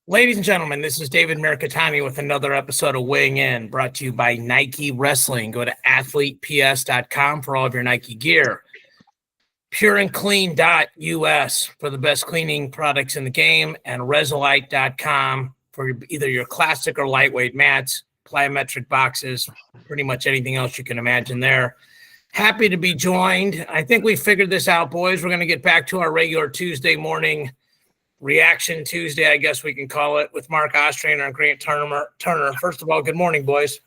Ladies and gentlemen, this is David Mirikitani with another episode of Weighing In, brought to you by Nike Wrestling. Go to AthletePS.com for all of your Nike gear. PureAndClean.us for the best cleaning products in the game, and Resilite.com for either your classic or lightweight mats, plyometric boxes, pretty much anything else you can imagine there. Happy to be joined. I think we figured this out, boys. We're going to get back to our regular Tuesday morning Reaction Tuesday, I guess we can call it, with Mark Ostrander and Grant Turner. First of all, good morning, boys.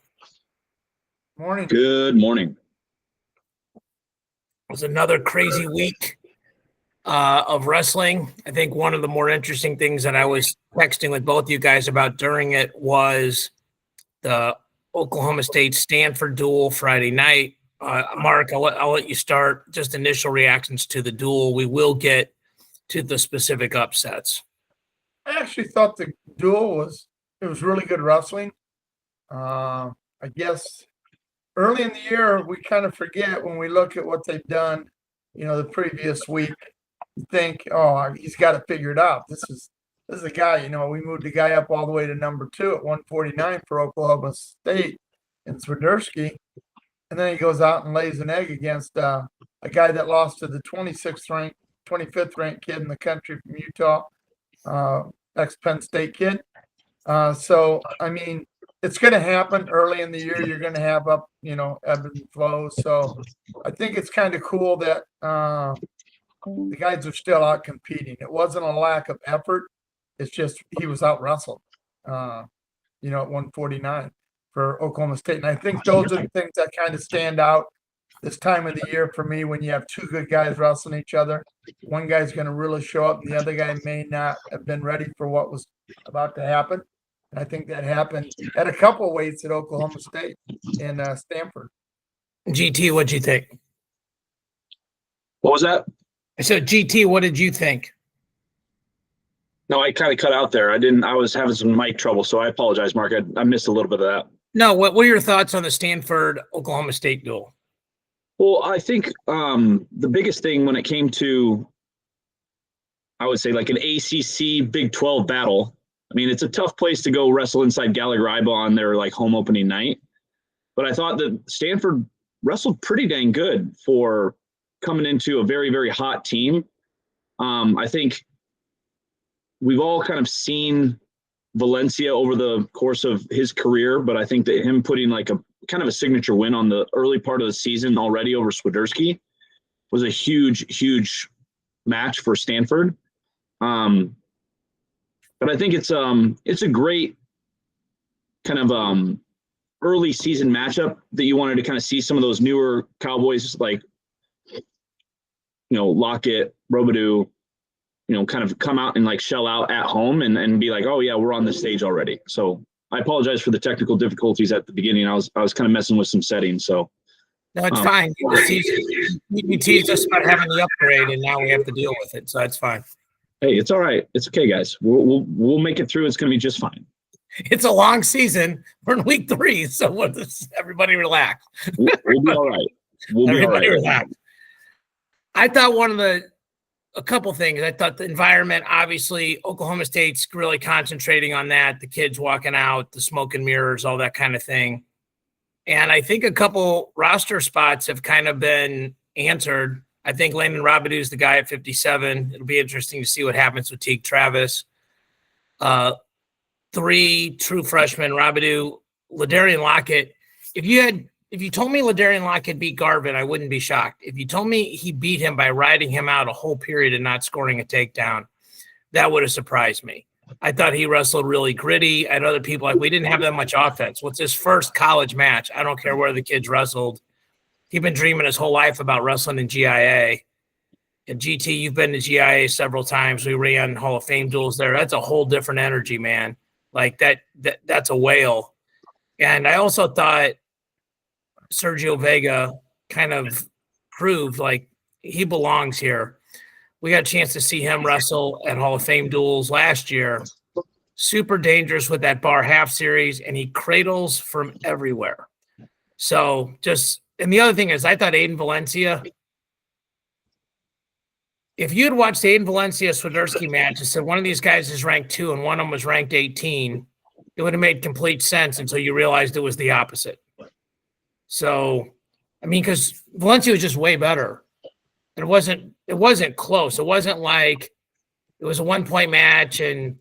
Morning. Good morning. It was another crazy week of wrestling. I think one of the more interesting things that I was texting with both you guys about during it was the Oklahoma State Stanford duel Friday night. Mark, I'll let you start. Just initial reactions to the duel. We will get to the specific upsets. I actually thought the duel was really good wrestling. I guess early in the year we kind of forget when we look at what they've done, the previous week. You think, oh, he's got it figured out. This is a guy, we moved the guy up all the way to number 2 at 149 for Oklahoma State in Swiderski. And then he goes out and lays an egg against a guy that lost to the 25th ranked kid in the country from Utah, ex-Penn State kid. So, I mean, it's going to happen early in the year. You're going to have ebb and flows. So I think it's kind of cool that the guys are still out competing. It wasn't a lack of effort. It's just he was out wrestled, at 149 for Oklahoma State. And I think those are the things that kind of stand out this time of the year for me, when you have two good guys wrestling each other. One guy's going to really show up, and the other guy may not have been ready for what was about to happen. And I think that happened at a couple of weights at Oklahoma State and Stanford. GT, what'd you think? What was that? I said, GT, what did you think? No, I kind of cut out there. I was having some mic trouble, so I apologize, Mark. I missed a little bit of that. No, what were your thoughts on the Stanford-Oklahoma State duel? Well, I think the biggest thing when it came to, I would say, like an ACC Big 12 battle, I mean, it's a tough place to go wrestle inside Gallagher-Iba on their home opening night. But I thought that Stanford wrestled pretty dang good for coming into a very, very hot team. I think we've all kind of seen Valencia over the course of his career, but I think that him putting a kind of a signature win on the early part of the season already over Swiderski was a huge, huge match for Stanford. But I think it's a great kind of early season matchup that you wanted to kind of see some of those newer Cowboys Lockett, Robideau, kind of come out and shell out at home and be like, oh yeah, we're on this stage already. So I apologize for the technical difficulties at the beginning. I was kind of messing with some settings. So no, it's fine. You teased us about having the upgrade, and now we have to deal with it. So that's fine. Hey, it's all right. It's okay, guys. We'll make it through. It's going to be just fine. It's a long season. We're in week 3, so everybody relax. We'll be all right. Everybody relax. I thought a couple things. I thought the environment, obviously, Oklahoma State's really concentrating on that. The kids walking out, the smoke and mirrors, all that kind of thing. And I think a couple roster spots have kind of been answered. I think Landon Robideau is the guy at 57. It'll be interesting to see what happens with Teague Travis. 3 true freshmen, Robideau, LaDarion, Lockett. If you told me LaDarion Lockett beat Garvin, I wouldn't be shocked. If you told me he beat him by riding him out a whole period and not scoring a takedown, that would have surprised me. I thought he wrestled really gritty. I had other people we didn't have that much offense. What's his first college match? I don't care where the kids wrestled. He's been dreaming his whole life about wrestling in GIA. And GT, you've been to GIA several times. We ran Hall of Fame duels there. That's a whole different energy, man. That's a whale. And I also thought Sergio Vega kind of proved he belongs here. We got a chance to see him wrestle at Hall of Fame duels last year. Super dangerous with that bar half series, and he cradles from everywhere. So and the other thing is, I thought Aden Valencia if you had watched the Aden Valencia Swiderski match and said one of these guys is ranked 2 and one of them was ranked 18, it would have made complete sense until you realized it was the opposite. So, I mean, because Valencia was just way better. It wasn't close. It wasn't like it was a 1-point match and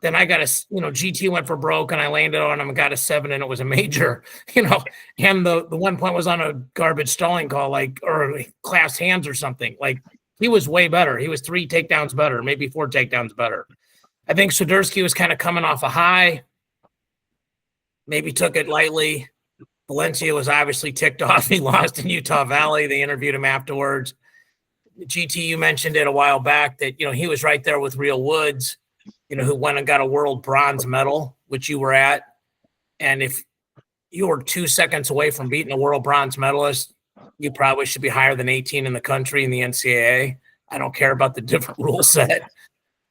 then I got GT went for broke and I landed on him and got a 7 and it was a major, and the 1 point was on a garbage stalling call, or class hands or something. Like, he was way better. He was 3 takedowns better, maybe 4 takedowns better. I think Swiderski was kind of coming off a high, maybe took it lightly. Valencia was obviously ticked off. He lost in Utah Valley. They interviewed him afterwards. GT, you mentioned it a while back that, he was right there with Real Woods, who went and got a world bronze medal, which you were at. And if you were 2 seconds away from beating a world bronze medalist, you probably should be higher than 18 in the country in the NCAA. I don't care about the different rule set.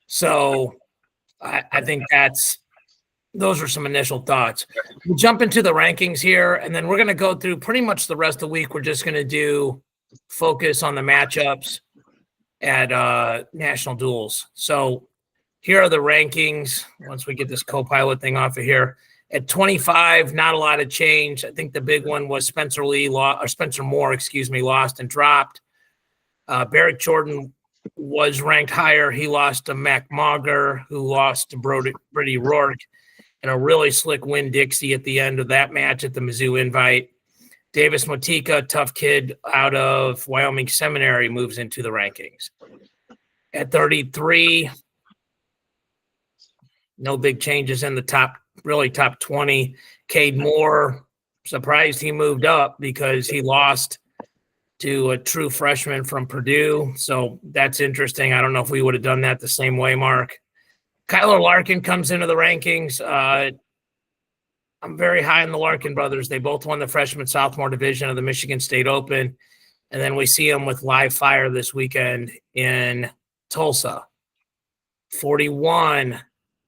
So I think those are some initial thoughts. We'll jump into the rankings here, and then we're going to go through pretty much the rest of the week. We're just going to focus on the matchups at national duels. So here are the rankings once we get this co-pilot thing off of here. At 25, not a lot of change. I think the big one was Spencer Moore, lost and dropped. Barrick Jordan was ranked higher. He lost to Mac Moger, who lost to Brady Rourke, and a really slick Winn-Dixie at the end of that match at the Mizzou Invite. Davis Motyka, tough kid out of Wyoming Seminary, moves into the rankings. At 33, no big changes in the top 20. Cade Moore, surprised he moved up because he lost to a true freshman from Purdue. So that's interesting. I don't know if we would have done that the same way, Mark. Kyler Larkin comes into the rankings. I'm very high on the Larkin brothers. They both won the freshman-sophomore division of the Michigan State Open. And then we see them with live fire this weekend in Tulsa. 41,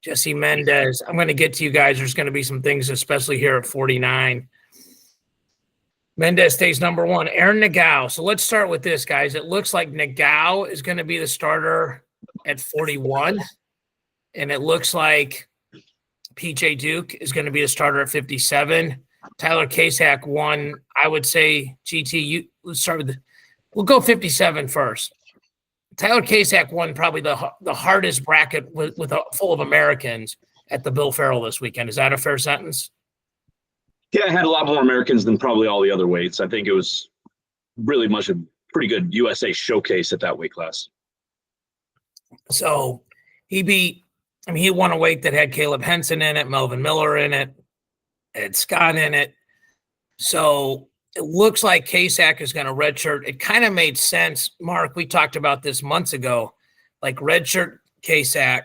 Jesse Mendez. I'm going to get to you guys. There's going to be some things, especially here at 49. Mendez stays number 1. Aaron Nagao. So let's start with this, guys. It looks like Nagao is going to be the starter at 41. And it looks like PJ Duke is going to be the starter at 57. Tyler Kasak won. I would say, GT, let's start with we'll go 57 first. Tyler Kasak won probably the hardest bracket with full of Americans at the Bill Farrell this weekend. Is that a fair sentence? Yeah, I had a lot more Americans than probably all the other weights. I think it was really much a pretty good USA showcase at that weight class. So he won a weight that had Caleb Henson in it, Melvin Miller in it, had Scott in it. So it looks like Kasak is going to redshirt. It kind of made sense, Mark. We talked about this months ago, like redshirt Kasak,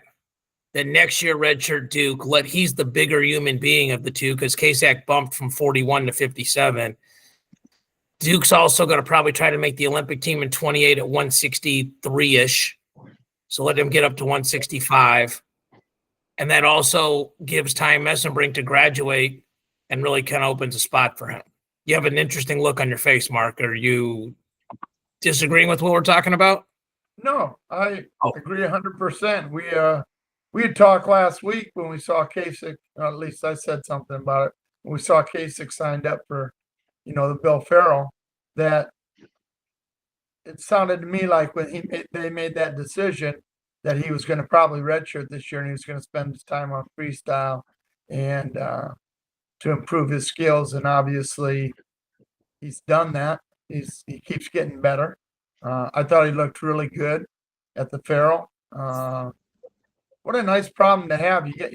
then next year redshirt Duke. He's the bigger human being of the two because Kasak bumped from 41 to 57. Duke's also going to probably try to make the Olympic team in 28 at 163-ish. So let him get up to 165. And that also gives Ty Mesenbrink to graduate and really kind of opens a spot for him. You have an interesting look on your face, Mark. Are you disagreeing with what we're talking about? No, I agree 100%. We had talked last week when we saw Kasich, or at least I said something about it, when we saw Kasich signed up for, the Bill Farrell, that it sounded to me like when they made that decision that he was going to probably redshirt this year and he was going to spend his time on freestyle and to improve his skills. And obviously he's done that. He keeps getting better. I thought he looked really good at the Farrell. What a nice problem to have. You get,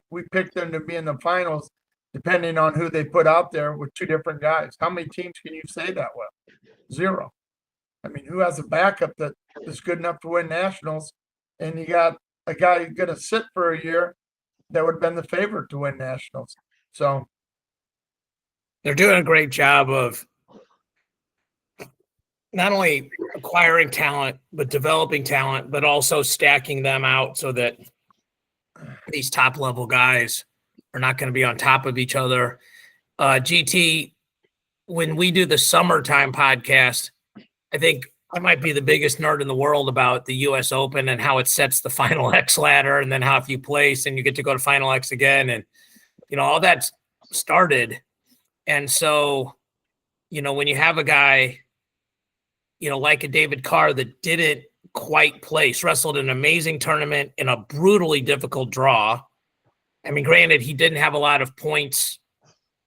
we picked them to be in the finals, depending on who they put out there with 2 different guys. How many teams can you say that with? 0. I mean, who has a backup that is good enough to win nationals? And you got a guy who's going to sit for a year that would have been the favorite to win nationals. So they're doing a great job of not only acquiring talent, but developing talent, but also stacking them out so that these top level guys are not going to be on top of each other. GT, when we do the summertime podcast, I think I might be the biggest nerd in the world about the US Open and how it sets the Final X ladder, and then how if you place and you get to go to Final X again, and all that's started. And so, when you have a guy, like a David Carr that didn't quite place, wrestled an amazing tournament in a brutally difficult draw. I mean, granted, he didn't have a lot of points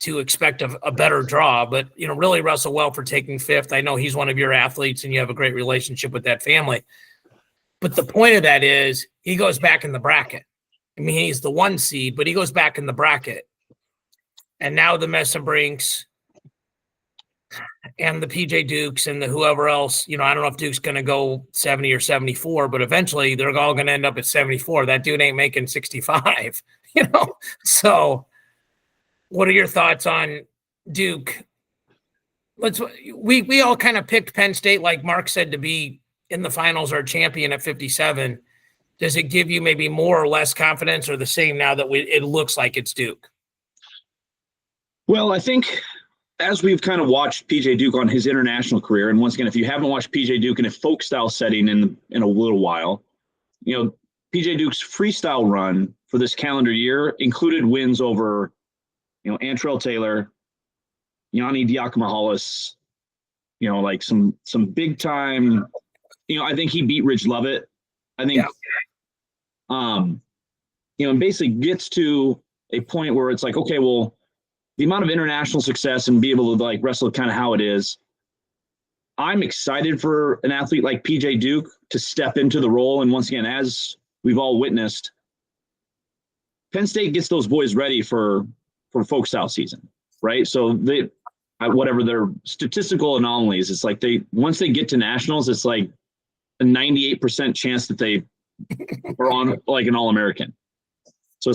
to expect a better draw, but, really wrestled well for taking fifth. I know he's one of your athletes and you have a great relationship with that family. But the point of that is he goes back in the bracket. I mean, he's the 1 seed, but he goes back in the bracket. And now the Mesenbrinks and the PJ Dukes and the whoever else, I don't know if Duke's going to go 70 or 74, but eventually they're all going to end up at 74. That dude ain't making 65, So what are your thoughts on Duke? We all kind of picked Penn State, like Mark said, to be in the finals or champion at 57. Does it give you maybe more or less confidence, or the same now that it looks like it's Duke? Well, I think as we've kind of watched PJ Duke on his international career, and once again, if you haven't watched PJ Duke in a folk style setting in a little while, PJ Duke's freestyle run for this calendar year included wins over Antrell Taylor, Yanni Diakomahalis, like some big time, I think he beat Ridge Lovett. I think, and basically gets to a point where it's like, okay, well, the amount of international success and be able to wrestle kind of how it is. I'm excited for an athlete like PJ Duke to step into the role. And once again, as we've all witnessed, Penn State gets those boys ready for folk style season, right? So whatever their statistical anomalies, it's like once they get to nationals, it's like a 98% chance that they are on like an All-American. So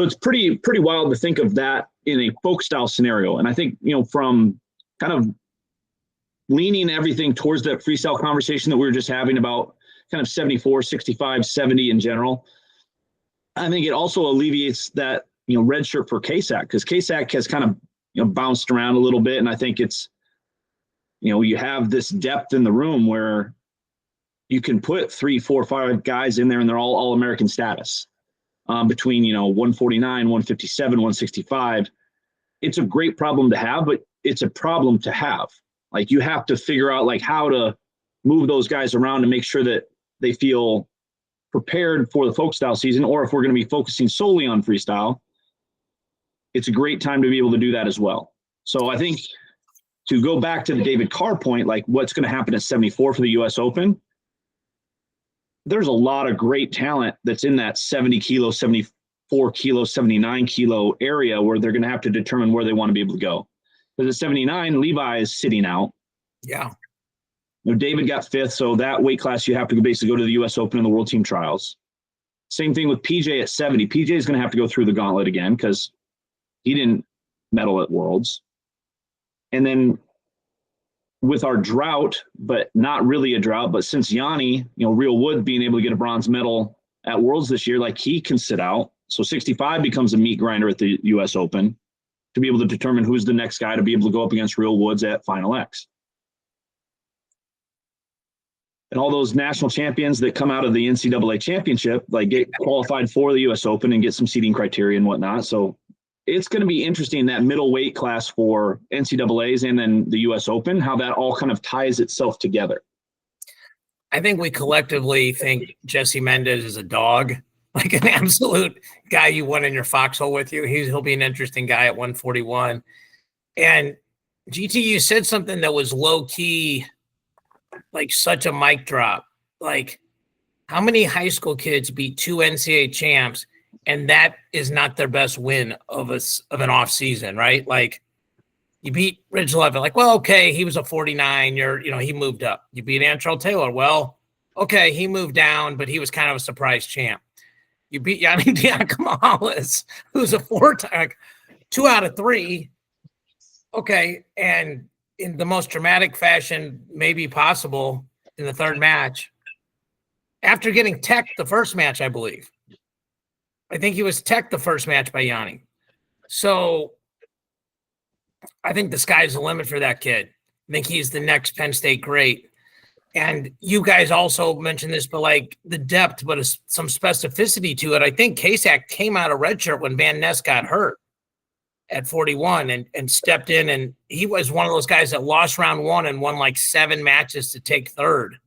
it's pretty wild to think of that in a folk style scenario. And I think, from kind of leaning everything towards that freestyle conversation that we were just having about kind of 74, 65, 70 in general, I think it also alleviates that, red shirt for KSAC, because KSAC has kind of, bounced around a little bit. And I think it's, you have this depth in the room where you can put 3, 4, 5 guys in there and they're all All-American status. Between 149, 157, 165, it's a great problem to have, but it's a problem to have. Like, you have to figure out how to move those guys around to make sure that they feel prepared for the folk style season. Or if we're going to be focusing solely on freestyle, it's a great time to be able to do that as well. So I think, to go back to the David Carr point, what's going to happen at 74 for the US Open, there's a lot of great talent that's in that 70 kilo, 74 kilo, 79 kilo area where they're going to have to determine where they want to be able to go. Because at 79, Levi is sitting out. Yeah. David got 5th, so that weight class you have to basically go to the U.S. Open and the World Team Trials. Same thing with PJ at 70. PJ is going to have to go through the gauntlet again because he didn't medal at Worlds. And then with our drought, but not really a drought, but since Yanni, Real Wood being able to get a bronze medal at Worlds this year, he can sit out. So 65 becomes a meat grinder at the U.S. Open to be able to determine who's the next guy to be able to go up against Real Woods at Final X. And all those national champions that come out of the NCAA championship, get qualified for the U.S. Open and get some seeding criteria and whatnot. So it's going to be interesting, that middle weight class for NCAAs and then the U.S. Open, how that all kind of ties itself together. I think we collectively think Jesse Mendez is a dog, like an absolute guy you want in your foxhole with you. He'll be an interesting guy at 141. And GT, you said something that was low key, such a mic drop. How many high school kids beat 2 NCAA champs, and that is not their best win of an off season, right? You beat Ridge Lovett, okay, he was a 49. He moved up. You beat Antrell Taylor. Well, okay, he moved down, but he was kind of a surprise champ. You beat Yanni Diakomahalis, who's a 4-time, 2 out of 3. Okay, and in the most dramatic fashion maybe possible in the third match, after getting teched the first match, I believe. I think he was teched the first match by Yanni. So I think the sky's the limit for that kid. I think he's the next Penn State great. And you guys also mentioned this, but like the depth, but some specificity to it. I think Kasich came out of redshirt when Van Ness got hurt at 41 and stepped in. And he was one of those guys that lost round one and won like 7 matches to take third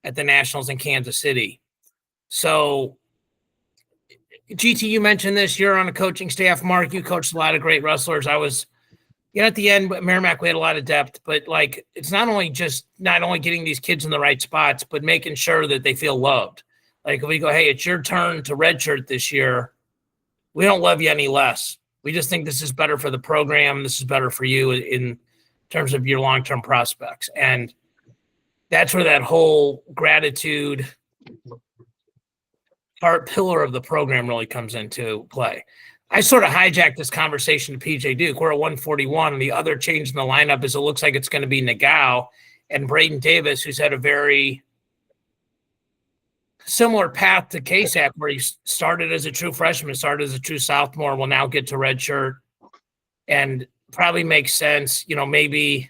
at the Nationals in Kansas City. So, GT, you mentioned this. You're on a coaching staff. Mark, you coached a lot of great wrestlers. I was, at the end, Merrimack, we had a lot of depth, but like, it's not only getting these kids in the right spots, but making sure that they feel loved. Like if we go, hey, it's your turn to redshirt this year. We don't love you any less. We just think this is better for the program. This is better for you in terms of your long-term prospects. And that's where that whole gratitude part pillar of the program really comes into play. I sort of hijacked this conversation to PJ Duke. We're at 141, and the other change in the lineup is it looks like it's going to be Nagao and Braden Davis, who's had a very similar path to Kasich, where he started as a true freshman, started as a true sophomore, will now get to redshirt, and probably makes sense. Maybe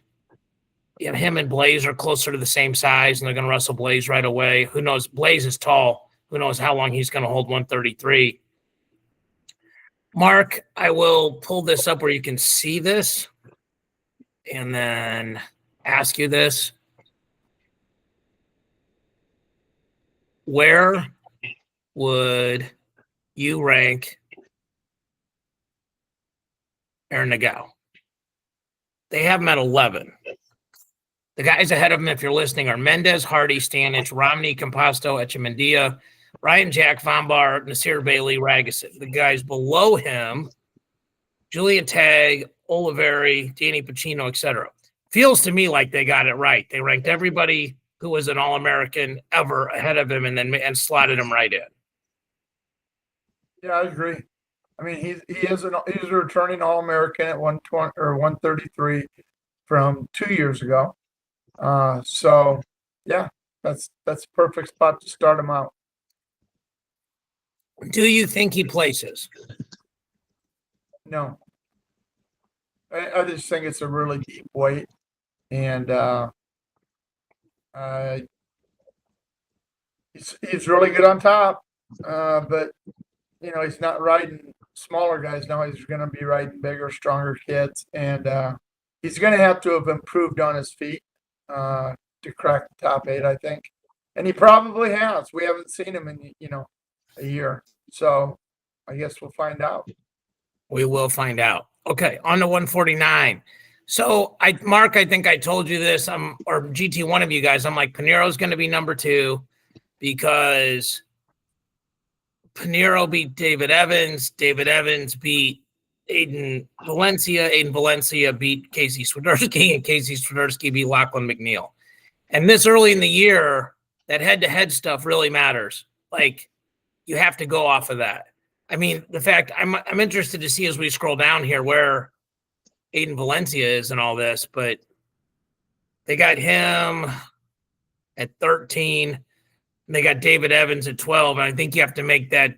him and Blaze are closer to the same size, and they're going to wrestle Blaze right away. Who knows? Blaze is tall. Who knows how long he's going to hold 133. Mark, I will pull this up where you can see this and then ask you this. Where would you rank Aaron Nagao? They have him at 11. The guys ahead of him, if you're listening, are Mendez, Hardy, Stanich, Romney, Composto, Echemendia, Ryan Jack, Vombar, Nasir Bailey, Ragusin. The guys below him, Julian Tagg, Oliveri, Danny Pacino, etc. Feels to me like they got it right. They ranked everybody who was an All-American ever ahead of him and slotted him right in. Yeah, I agree. I mean, he's a returning All-American at 120 or 133 from 2 years ago. So yeah, that's a perfect spot to start him out. Do you think he places? No. I just think it's a really deep weight, and he's really good on top, but he's not riding smaller guys now. He's going to be riding bigger, stronger kids, and he's going to have to have improved on his feet to crack the top 8, I think, and he probably has. We haven't seen him in a year, so I guess we'll find out. We will find out. Okay, on to 149. So Mark, I think I told you this. Or GT, one of you guys. I'm like, Paniro's going to be number 2 because Paniro beat David Evans. David Evans beat Aden Valencia. Aden Valencia beat Casey Swiderski, and Casey Swiderski beat Lachlan McNeil. And this early in the year, that head-to-head stuff really matters. Like, you have to go off of that. I mean, the fact I'm interested to see as we scroll down here where Aden Valencia is and all this, but they got him at 13. And they got David Evans at 12. And I think you have to make that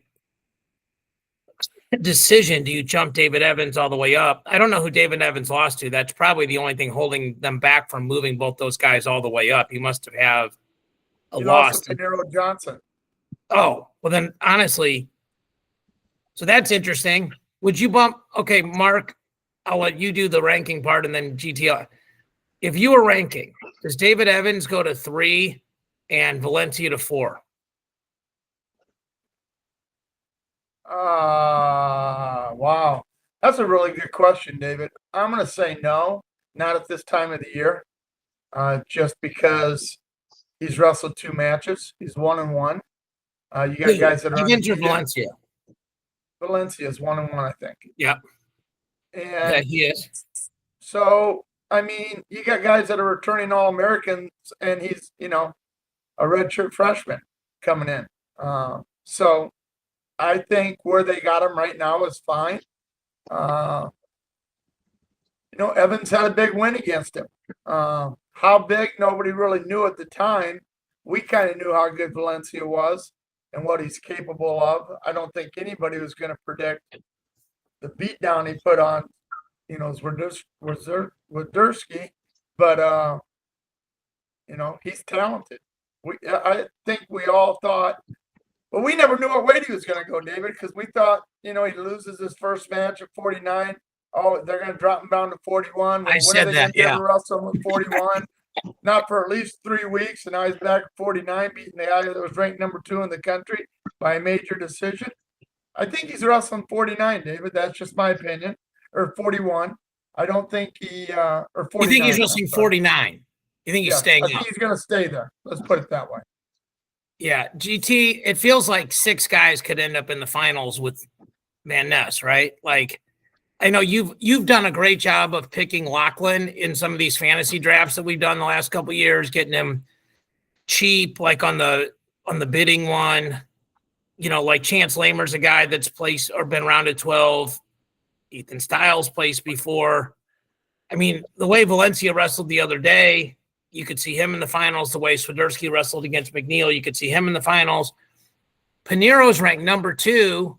decision. Do you jump David Evans all the way up? I don't know who David Evans lost to. That's probably the only thing holding them back from moving both those guys all the way up. He must have a loss to Paniro Johnson. Oh, well then, honestly, so that's interesting. Would you bump? Okay, Mark, I'll let you do the ranking part, and then GTR. If you were ranking, does David Evans go to 3 and Valencia to 4? Wow. That's a really good question, David. I'm going to say no, not at this time of the year, just because he's wrestled 2 matches. He's 1-1. You got guys that are Evans or Valencia? Valencia is 1-1, I think. Yep. And yeah, he is. So, I mean, you got guys that are returning All-Americans, and he's, a redshirt freshman coming in. So I think where they got him right now is fine. Evans had a big win against him. How big, nobody really knew at the time. We kind of knew how good Valencia was and what he's capable of. I don't think anybody was going to predict the beatdown he put on, Swiderski. but he's talented. I think we all thought, well, we never knew what weight he was going to go, David, because we thought, he loses his first match at 49. Oh, they're going to drop him down to 41. I said that, yeah. Russell at 41, not for at least 3 weeks, and now he's back at 49, beating the guy that was ranked number 2 in the country by a major decision. I think he's wrestling 49, David. That's just my opinion, or 41. I don't think he or 49. You think he's wrestling 49? You think he's staying? I think he's going to stay there. Let's put it that way. Yeah, GT. It feels like 6 guys could end up in the finals with Van Ness, right? Like, I know you've done a great job of picking Lachlan in some of these fantasy drafts that we've done the last couple of years, getting him cheap, like on the bidding one. Like Chance Lamer's a guy that's placed or been rounded 12. Ethan Styles placed before. I mean, the way Valencia wrestled the other day, you could see him in the finals. The way Swiderski wrestled against McNeil, you could see him in the finals. Paniro's ranked number 2.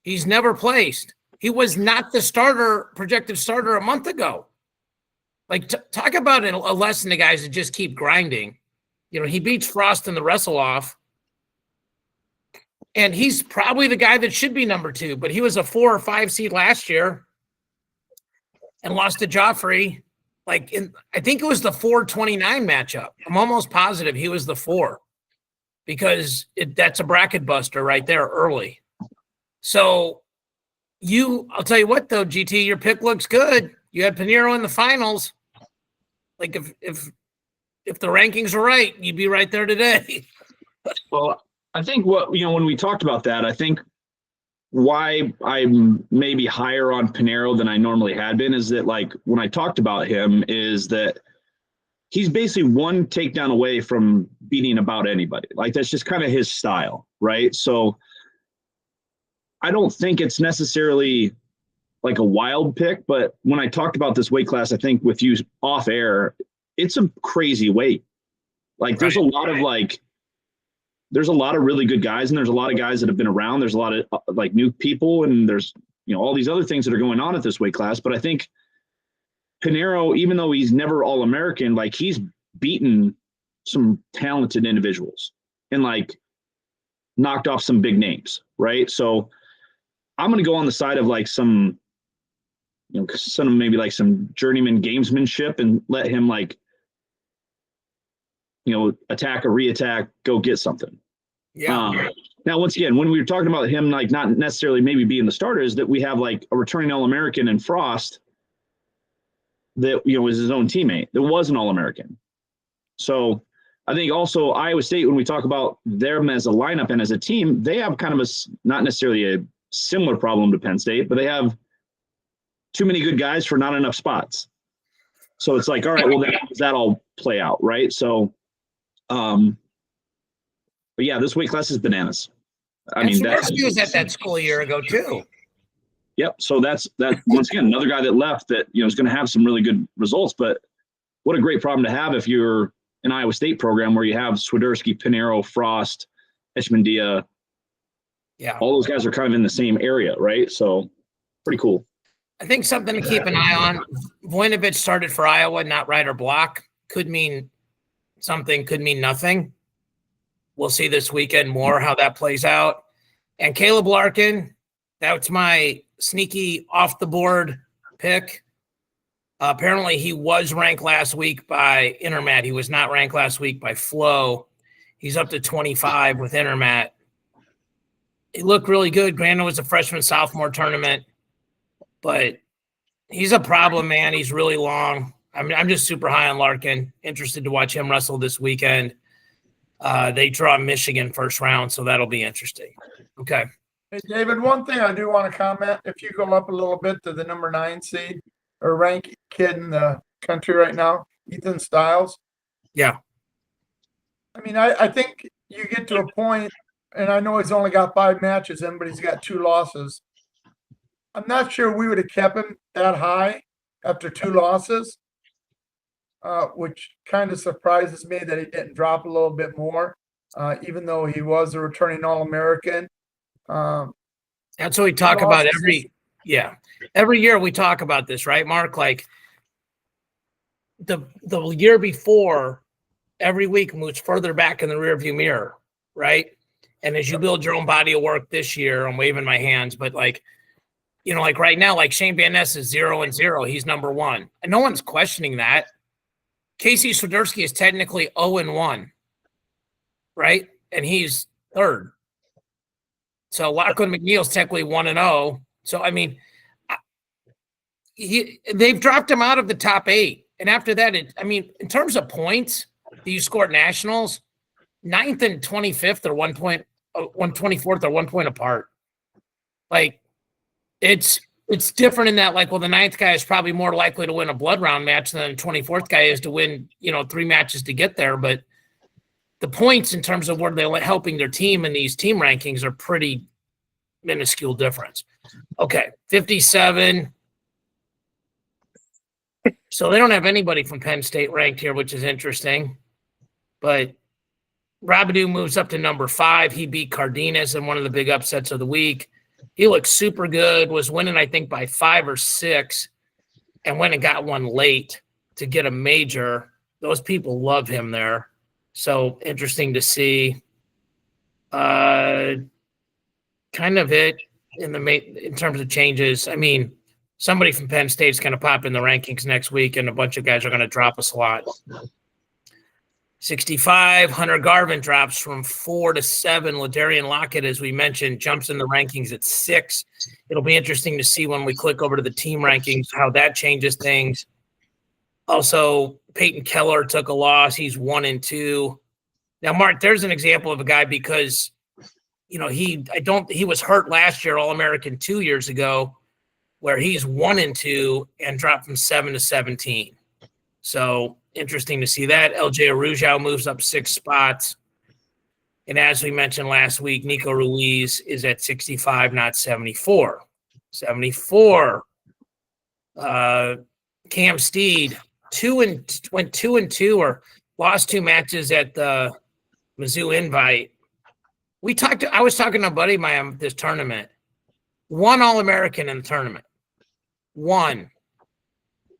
He's never placed. He was not the projected starter a month ago. Like, talk about a lesson to guys that just keep grinding. He beats Frost in the wrestle off. And he's probably the guy that should be number 2, but he was a 4 or 5 seed last year and lost to Joffrey. I think it was the 4-29 matchup. I'm almost positive he was the 4 because that's a bracket buster right there early. So I'll tell you what though, GT, your pick looks good. You had Paniro in the finals. Like if the rankings are right, you'd be right there today. Well, I think when we talked about that, I think why I'm maybe higher on Paniro than I normally had been is that, like, when I talked about him is that he's basically one takedown away from beating about anybody. Like, that's just kind of his style, right? So I don't think it's necessarily like a wild pick, but when I talked about this weight class, I think with you off air, it's a crazy weight. Like, there's a lot of really good guys, and there's a lot of guys that have been around. There's a lot of like new people, and there's all these other things that are going on at this weight class. But I think Paniro, even though he's never All-American, like, he's beaten some talented individuals and like knocked off some big names, right? So I'm going to go on the side of like some maybe like some journeyman gamesmanship and let him like attack or reattack, go get something. Yeah. Now, once again, when we were talking about him, like, not necessarily maybe being the starter, is that we have like a returning All-American in Frost that, was his own teammate that was an All-American. So I think also Iowa State, when we talk about them as a lineup and as a team, they have kind of not necessarily a similar problem to Penn State, but they have too many good guys for not enough spots. So it's like, all right, well, does that all play out, right? So, but yeah, this weight class is bananas. I mean, he was at that school a year ago too. Yep. So that's once again another guy that left that is going to have some really good results. But what a great problem to have if you're an Iowa State program where you have Swiderski, Paniro, Frost, Eshmandia. Yeah, all those guys are kind of in the same area, right? So pretty cool. I think something to keep an eye on. Voinovich started for Iowa, not Ryder Block. Could mean something, could mean nothing. We'll see this weekend more how that plays out. And Caleb Larkin, that's my sneaky off the board pick. Apparently he was ranked last week by Intermat. He was not ranked last week by Flow. He's up to 25 with Intermat. He looked really good. Granted, it was a freshman-sophomore tournament, but he's a problem, man. He's really long. I mean, I'm just super high on Larkin. Interested to watch him wrestle this weekend. They draw Michigan first round, so that'll be interesting. Okay. Hey, David, one thing I do want to comment, if you go up a little bit to the number 9 seed or ranked kid in the country right now, Ethan Styles. Yeah. I mean, I think you get to a point, and I know he's only got 5 matches in, but he's got 2 losses. I'm not sure we would have kept him that high after 2 losses, which kind of surprises me that he didn't drop a little bit more, even though he was a returning All-American. That's what we talk about every year we talk about this, right, Mark? Like, the year before, every week moves further back in the rearview mirror, right? And as you build your own body of work this year, I'm waving my hands, but like, you know, like right now, like Shane Van Ness is 0-0. He's number one. And no one's questioning that. Casey Swiderski is technically 0-1, right? And he's third. So Lachlan McNeil's technically 1-0. So, I mean, they've dropped him out of the top 8. And after that, in terms of points that you score at nationals, 9th and 25th are 1 point, 124th are 1 point apart. Like, it's different in that, like, well, the 9th guy is probably more likely to win a blood round match than the 24th guy is to win, 3 matches to get there. But the points in terms of where they're helping their team in these team rankings are pretty minuscule difference. Okay, 57. So they don't have anybody from Penn State ranked here, which is interesting. But Robideau moves up to number 5. He beat Cardenas in one of the big upsets of the week. He looked super good, was winning, I think, by 5 or 6, and went and got one late to get a major. Those people love him there. So interesting to see. Kind of it in terms of changes. I mean, somebody from Penn State's going to pop in the rankings next week, and a bunch of guys are going to drop a slot. 65, Hunter Garvin drops from 4 to 7. LaDarion Lockett, as we mentioned, jumps in the rankings at 6. It'll be interesting to see when we click over to the team rankings how that changes things. Also, Peyton Keller took a loss. He's 1-2. Now, Mark, there's an example of a guy because, he was hurt last year, All-American 2 years ago, where he's 1-2 and dropped from 7 to 17. So interesting to see that. LJ Arujao moves up 6 spots. And as we mentioned last week, Nico Ruiz is at 65, not 74. 74. Cam Steed, went 2-2 or lost 2 matches at the Mizzou Invite. I was talking to a buddy of mine at this tournament. 1 All-American in the tournament. 1.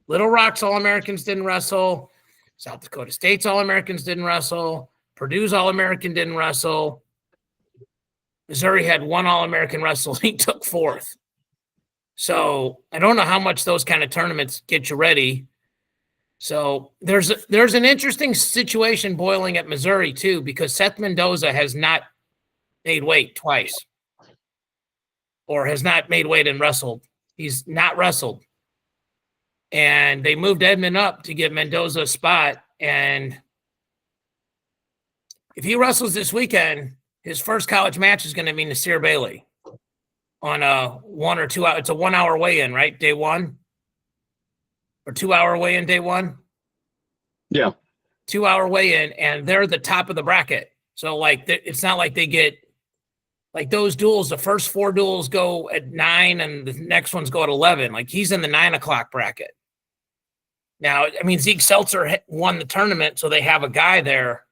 Little Rock's All-Americans didn't wrestle. South Dakota State's All-Americans didn't wrestle. Purdue's All-American didn't wrestle. Missouri had 1 All-American wrestle. He took 4th. So I don't know how much those kind of tournaments get you ready. So there's an interesting situation boiling at Missouri too, because Seth Mendoza has not made weight twice, or has not made weight and wrestled. He's not wrestled. And they moved Edmond up to give Mendoza a spot. And if he wrestles this weekend, his first college match is going to be Nasir Bailey on a 1 or 2 hour. It's a 1 hour weigh-in, right? Day 1 or 2 hour weigh-in day 1. Yeah. 2 hour weigh-in, and they're the top of the bracket. So like, it's not like they get like those duels. The first 4 duels go at 9 and the next ones go at 11. Like he's in the 9 o'clock bracket. Now, I mean, Zeke Seltzer won the tournament, so they have a guy there.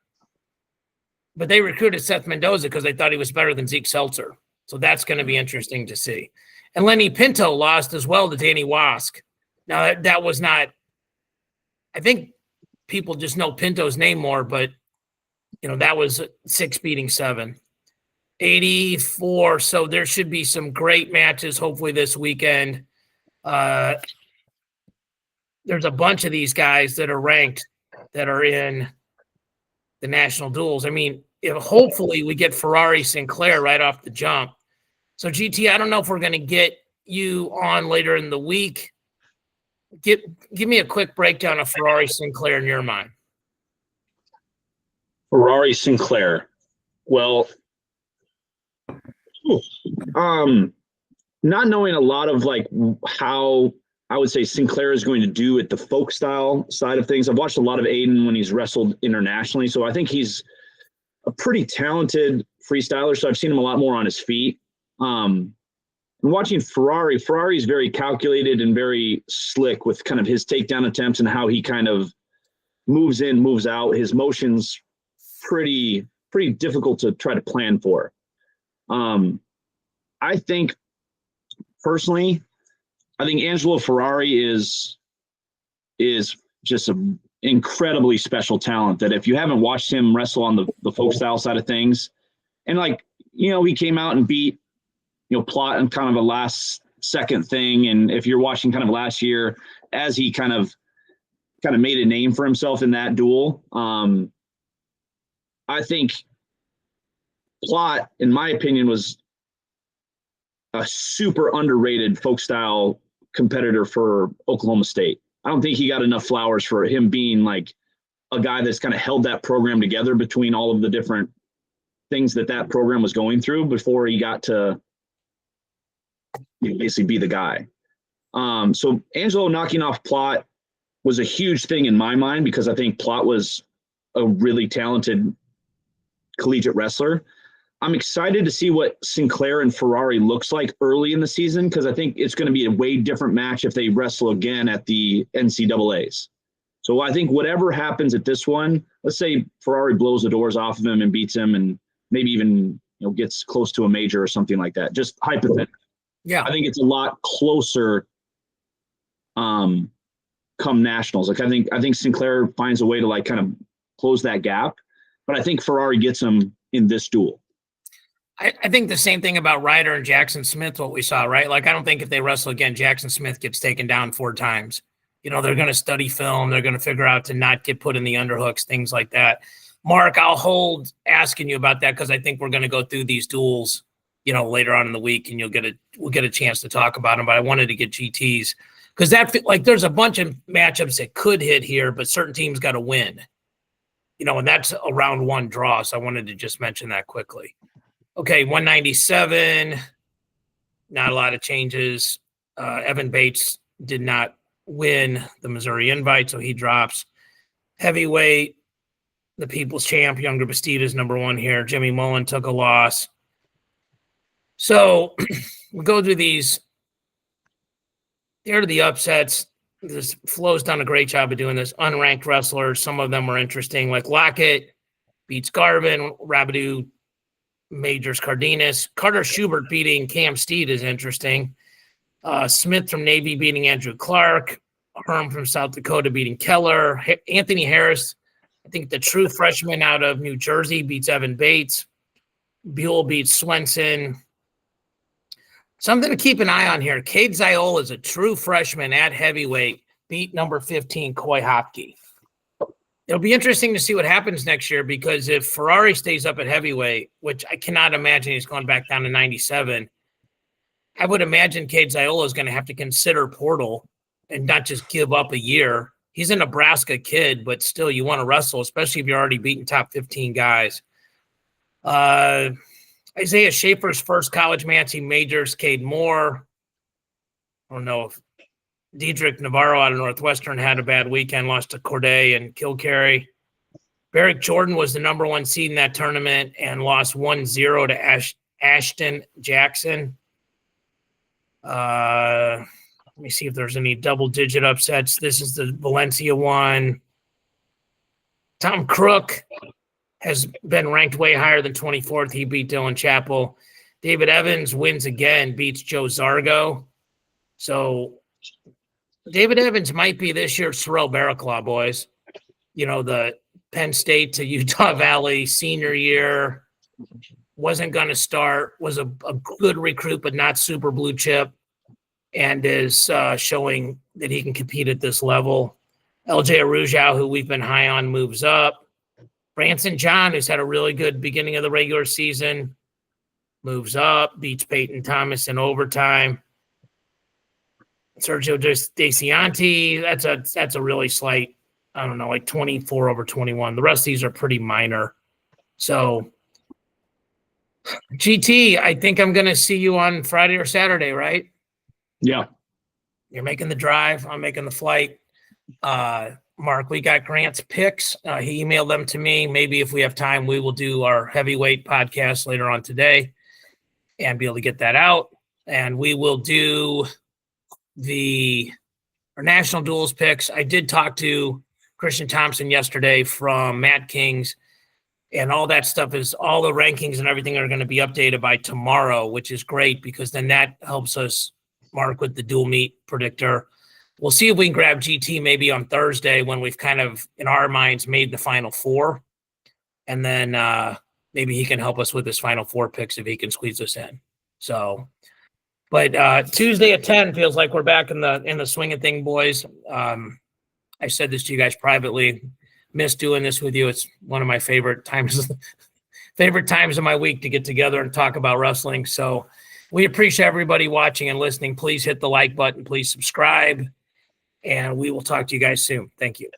But they recruited Seth Mendoza because they thought he was better than Zeke Seltzer. So that's going to be interesting to see. And Lenny Pinto lost as well to Danny Wask. Now, that was not – I think people just know Pinto's name more, but, that was 6 beating 7. 84, so there should be some great matches hopefully this weekend. There's a bunch of these guys that are ranked that are in the national duels. I mean, hopefully we get Ferrari Sinclair right off the jump. So GT, I don't know if we're going to get you on later in the week. Give me a quick breakdown of Ferrari Sinclair in your mind. Ferrari Sinclair. Well, not knowing a lot of like how I would say Sinclair is going to do at the folk style side of things. I've watched a lot of Aden when he's wrestled internationally. So I think he's a pretty talented freestyler. So I've seen him a lot more on his feet. And watching Ferrari's very calculated and very slick with kind of his takedown attempts and how he kind of moves in, moves out. His motion's pretty difficult to try to plan for. I think personally, I think Angelo Ferrari is just an incredibly special talent that if you haven't watched him wrestle on the folk style side of things, and like, he came out and beat, Plot in kind of a last second thing. And if you're watching kind of last year, as he kind of made a name for himself in that duel, I think Plot, in my opinion, was a super underrated folk style competitor for Oklahoma State. I don't think he got enough flowers for him being like a guy that's kind of held that program together between all of the different things that program was going through before he got to basically be the guy. So Angelo knocking off Plot was a huge thing in my mind because I think Plot was a really talented collegiate wrestler. I'm excited to see what Sinclair and Ferrari looks like early in the season because I think it's going to be a way different match if they wrestle again at the NCAAs. So I think whatever happens at this one, let's say Ferrari blows the doors off of him and beats him and maybe even gets close to a major or something like that. Just hypothetically. Yeah. I think it's a lot closer come nationals. Like I think Sinclair finds a way to like kind of close that gap, but I think Ferrari gets him in this duel. I think the same thing about Ryder and Jackson Smith, what we saw, right? Like, I don't think if they wrestle again, Jackson Smith gets taken down 4 times. They're going to study film. They're going to figure out to not get put in the underhooks, things like that. Mark, I'll hold asking you about that because I think we're going to go through these duels, later on in the week, and we'll get a chance to talk about them. But I wanted to get GTs because there's a bunch of matchups that could hit here, but certain teams got to win, and that's a round 1 draw. So I wanted to just mention that quickly. Okay, 197, not a lot of changes. Evan Bates did not win the Missouri invite, so he drops. Heavyweight, the people's champ, Yonger Bastida is number 1 here. Jimmy Mullen took a loss. So we go through these. Here are the upsets. Flo's done a great job of doing this. Unranked wrestlers, some of them are interesting, like Lockett beats Garvin, Robideau Majors Cardenas. Carter Schubert beating Cam Steed is interesting. Smith from Navy beating Andrew Clark. Herm from South Dakota beating Keller. Anthony Harris, I think the true freshman out of New Jersey, beats Evan Bates. Buell beats Swenson. Something to keep an eye on here. Cade Ziola is a true freshman at heavyweight, beat number 15, Ky Hopke. It'll be interesting to see what happens next year because if Ferrari stays up at heavyweight, which I cannot imagine he's going back down to 97, I would imagine Cade Ziola is going to have to consider portal and not just give up a year. He's a Nebraska kid, but still you want to wrestle, especially if you're already beating top 15 guys. Isaiah Schaefer's first college match, he majors Cade Moore. I don't know if Diedrich Navarro out of Northwestern had a bad weekend, lost to Corday and Kilcarry. Barrick Jordan was the number 1 seed in that tournament and lost 1-0 to Ashton Jackson. Let me see if there's any double-digit upsets. This is the Valencia one. Tom Crook has been ranked way higher than 24th. He beat Dylan Chappell. David Evans wins again, beats Joe Zargo. So David Evans might be this year's Sorrel Barraclaw, boys. The Penn State to Utah Valley senior year, wasn't going to start, was a good recruit, but not super blue chip, and is showing that he can compete at this level. LJ Arujau, who we've been high on, moves up. Branson John, who's had a really good beginning of the regular season, moves up, beats Peyton Thomas in overtime. Sergio DeCianti, that's a really slight, I don't know, like 24/21. The rest of these are pretty minor. So, GT, I think I'm going to see you on Friday or Saturday, right? Yeah. You're making the drive. I'm making the flight. Mark, we got Grant's picks. He emailed them to me. Maybe if we have time, we will do our heavyweight podcast later on today and be able to get that out. And we will do our national duels picks. I did talk to Christian Thompson yesterday from Matt King's, and all that stuff is all the rankings and everything are going to be updated by tomorrow, which is great because then that helps us, Mark, with the dual meet predictor. we'll see if we can grab GT maybe on Thursday when we've kind of, in our minds, made the Final Four. And then maybe he can help us with his Final Four picks if he can squeeze us in. So, but Tuesday at 10 feels like we're back in the swing of thing, boys. I said this to you guys privately. Miss doing this with you. It's one of my favorite times of my week to get together and talk about wrestling. So we appreciate everybody watching and listening. Please hit the like button. Please subscribe. And we will talk to you guys soon. Thank you.